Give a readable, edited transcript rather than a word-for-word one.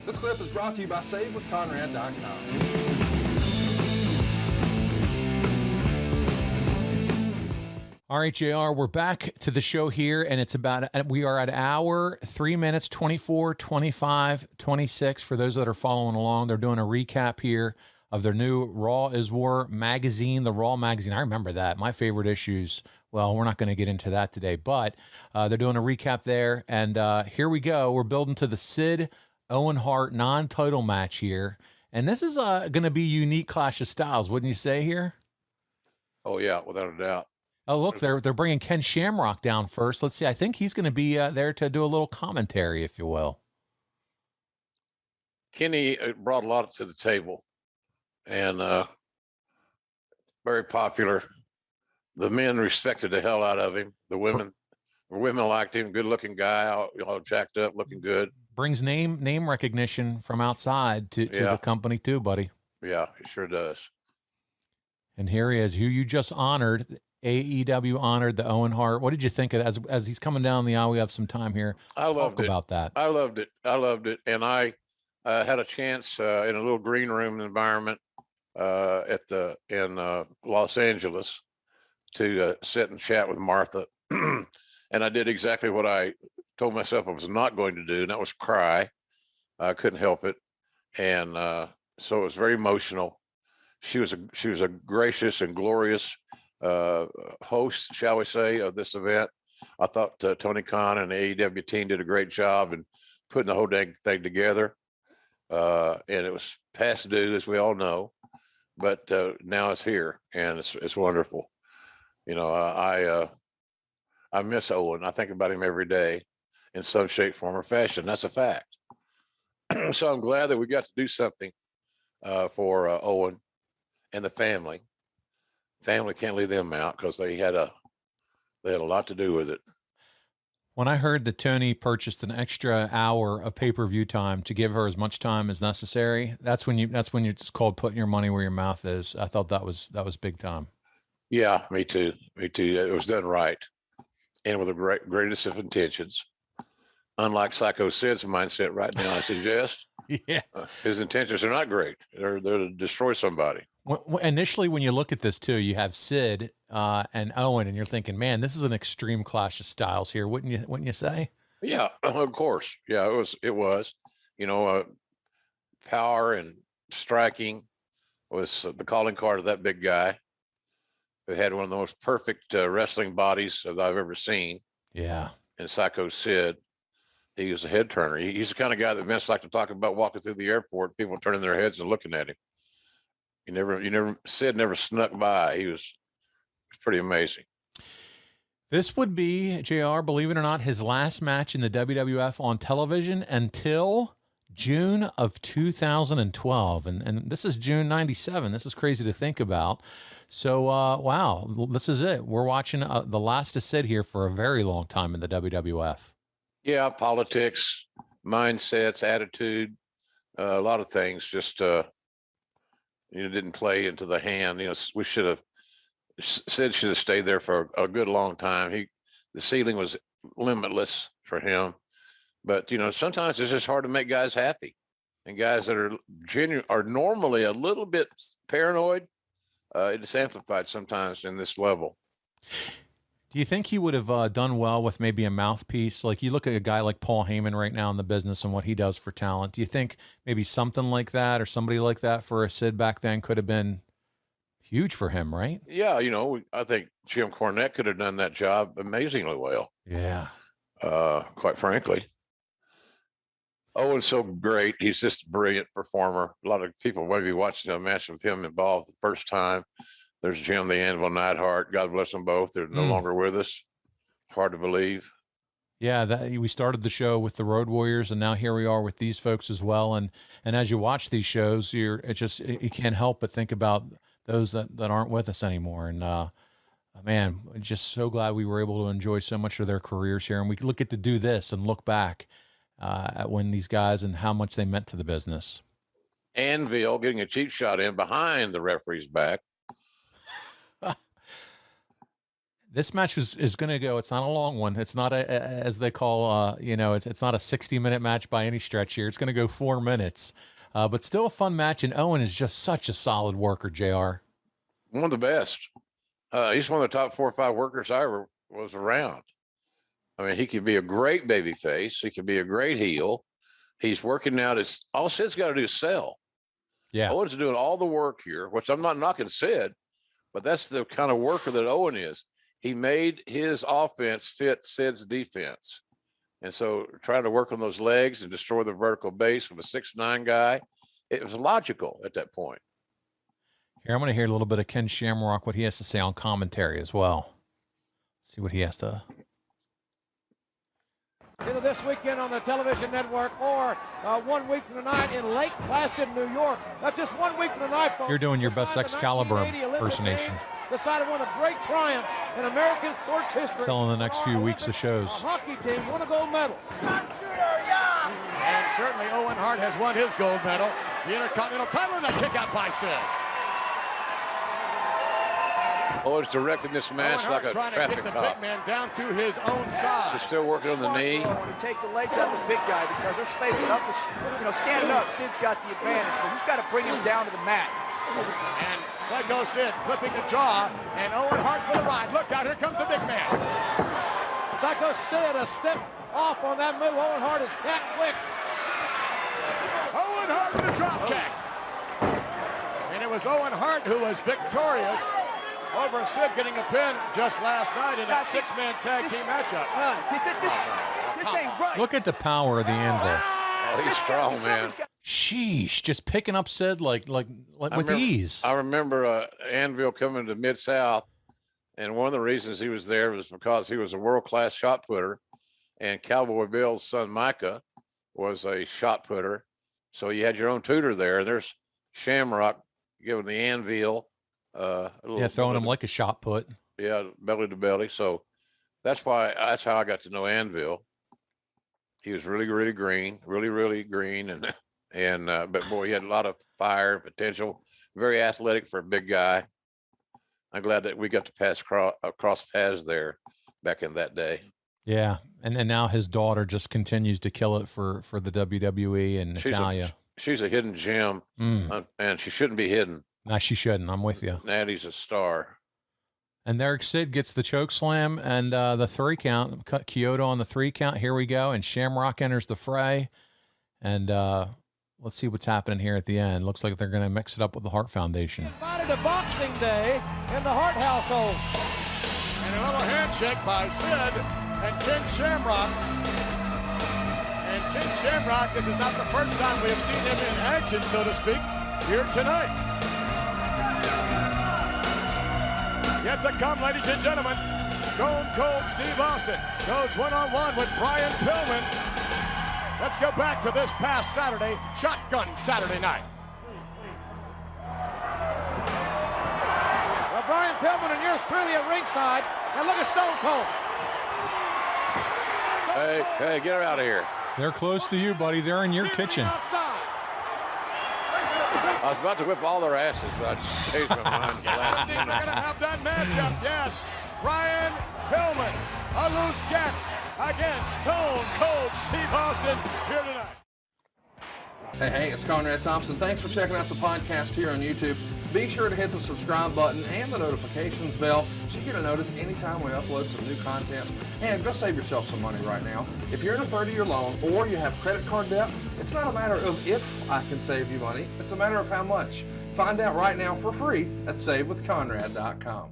This clip is brought to you by SaveWithConrad.com. All right, JR, we're back to the show here, and we are at hour 3 minutes, 24, 25, 26. For those that are following along, they're doing a recap here of their new Raw is War magazine, the Raw magazine. I remember that. My favorite issues. Well, we're not going to get into that today, but they're doing a recap there. And here we go. We're building to the Sid Owen Hart non-title match here. And this is going to be a unique clash of styles, wouldn't you say here? Oh, yeah, without a doubt. Oh, look, they're bringing Ken Shamrock down first. Let's see. I think he's going to be there to do a little commentary, if you will. Kenny brought a lot to the table, and very popular. The men respected the hell out of him. The women liked him. Good-looking guy, all jacked up, looking good. Brings name recognition from outside to the company too, buddy. Yeah, it sure does. And here he is, who you just honored. AEW honored the Owen Hart. What did you think of as he's coming down the aisle? We have some time here. I loved it. About that. I loved it. And I had a chance in a little green room environment in Los Angeles to sit and chat with Martha. And I did exactly what I told myself I was not going to do, and that was cry. I couldn't help it. And so it was very emotional. She was a gracious and glorious host, shall we say, of this event. I thought Tony Khan and the AEW team did a great job in putting the whole dang thing together. And it was past due, as we all know, but now it's here, and it's wonderful. You know, I miss Owen. I think about him every day in some shape, form, or fashion. That's a fact. So I'm glad that we got to do something for Owen and the family. Family can't leave them out because they had a lot to do with it. When I heard that Tony purchased an extra hour of pay-per-view time to give her as much time as necessary, that's when it's called putting your money where your mouth is. I thought that was big time. Yeah, me too. It was done right, and with the greatest of intentions. Unlike Sycho Sid's mindset right now, I suggest. Yeah, his intentions are not great. They're to destroy somebody. Initially, when you look at this too, you have Sid and Owen, and you're thinking, "Man, this is an extreme clash of styles here." Wouldn't you say? Yeah, of course. Yeah, it was. You know, power and striking was the calling card of that big guy, who had one of the most perfect wrestling bodies that I've ever seen. Yeah. And Sycho Sid, he was a head turner. He's the kind of guy that Vince liked to talk about walking through the airport, people turning their heads and looking at him. Sid never snuck by. He was pretty amazing. This would be, JR, believe it or not, his last match in the WWF on television until June of 2012. And this is June 97. This is crazy to think about. So, wow, this is it. We're watching the last of Sid here for a very long time in the WWF. Yeah, politics, mindsets, attitude, a lot of things just didn't play into the hand. Sid should have stayed there for a good long time. The ceiling was limitless for him. But sometimes it's just hard to make guys happy, and guys that are normally a little bit paranoid. It's amplified sometimes in this level. Do you think he would have done well with maybe a mouthpiece? Like, you look at a guy like Paul Heyman right now in the business and what he does for talent. Do you think maybe something like that or somebody like that for a Sid back then could have been huge for him, right? Yeah, I think Jim Cornette could have done that job amazingly well. Yeah. Quite frankly. Owen's so great. He's just a brilliant performer. A lot of people want to be watching a match with him involved the first time. There's Jim the Anvil Neidhart. God bless them both. They're no longer with us. Hard to believe. Yeah, we started the show with the Road Warriors, and now here we are with these folks as well. And as you watch these shows, you can't help but think about those that aren't with us anymore. And man, just so glad we were able to enjoy so much of their careers here. And we get to do this and look back at when these guys and how much they meant to the business. Anvil getting a cheap shot in behind the referee's back. This match is going to go. It's not a long one. It's not as they call, it's not a 60-minute match by any stretch here. It's going to go 4 minutes, but still a fun match. And Owen is just such a solid worker, JR. One of the best. He's one of the top 4 or 5 workers I ever was around. I mean, he could be a great baby face. He could be a great heel. He's working out all Sid's got to do is sell. Yeah. Owen's doing all the work here, which I'm not knocking Sid, but that's the kind of worker that Owen is. He made his offense fit Sid's defense. And so trying to work on those legs and destroy the vertical base of a 6'9" guy, it was logical at that point. Here, I'm going to hear a little bit of Ken Shamrock, what he has to say on commentary as well. See what he has to. Either this weekend on the television network or 1 week from tonight in Lake Placid, New York. That's just 1 week from tonight, folks. You're doing your best Excalibur impersonation. Decided one of the great triumphs in American sports history. Telling the next few weeks of shows. A hockey team won a gold medal. And certainly Owen Hart has won his gold medal. The Intercontinental title and a kick out by Sid. Owen's directing this match like a trying traffic to get the cop. big man down to his own side. He's still working on the knee. When you take the legs out of the big guy because they're spacing up, standing up, Sid's got the advantage, but he's got to bring him down to the mat. And Sycho Sid clipping the jaw, and Owen Hart for the ride. Look out, here comes the big man. Sycho Sid a step off on that move. Owen Hart is cat quick. Owen Hart with a drop kick. And it was Owen Hart who was victorious over Sid getting a pin just last night in that 6-man tag team matchup. This ain't right. Look at the power of the anvil. Oh, he's strong, man. Sheesh, just picking up Sid like with ease. I remember Anvil coming to Mid-South, and one of the reasons he was there was because he was a world-class shot putter, and Cowboy Bill's son Micah was a shot putter. So you had your own tutor there. There's Shamrock giving the Anvil. Throwing him like a shot put. Yeah, belly to belly. So that's how I got to know Anvil. He was really, really green, really green, and but boy, he had a lot of fire and potential. Very athletic for a big guy. I'm glad that we got to cross paths there back in that day. Yeah, and now his daughter just continues to kill it for the WWE and Natalia. She's a hidden gem, and she shouldn't be hidden. No, she shouldn't. I'm with you. Natty's a star. And there Sid gets the choke slam and the 3 count. Cut Kyoto on the 3 count. Here we go. And Shamrock enters the fray. And let's see what's happening here at the end. Looks like they're going to mix it up with the Hart Foundation. Invited to Boxing Day in the Hart household. And a little handshake by Sid and Ken Shamrock. And Ken Shamrock, this is not the first time we have seen him in action, so to speak, here tonight. Yet to come, ladies and gentlemen, Stone Cold Steve Austin goes one-on-one with Brian Pillman. Let's go back to this past Saturday, Shotgun Saturday night. Well, Brian Pillman and yours truly at ringside. And look at Stone Cold. Hey, get her out of here. They're close to you, buddy. They're in your kitchen. Outside. I was about to whip all their asses, but I just changed my mind. I think we're going to have that matchup, yes. Brian Pillman, a loose cat against Stone Cold Steve Austin here tonight. Hey, it's Conrad Thompson. Thanks for checking out the podcast here on YouTube. Be sure to hit the subscribe button and the notifications bell so you get a notice anytime we upload some new content. And go save yourself some money right now. If you're in a 30-year loan or you have credit card debt, it's not a matter of if I can save you money. It's a matter of how much. Find out right now for free at SaveWithConrad.com.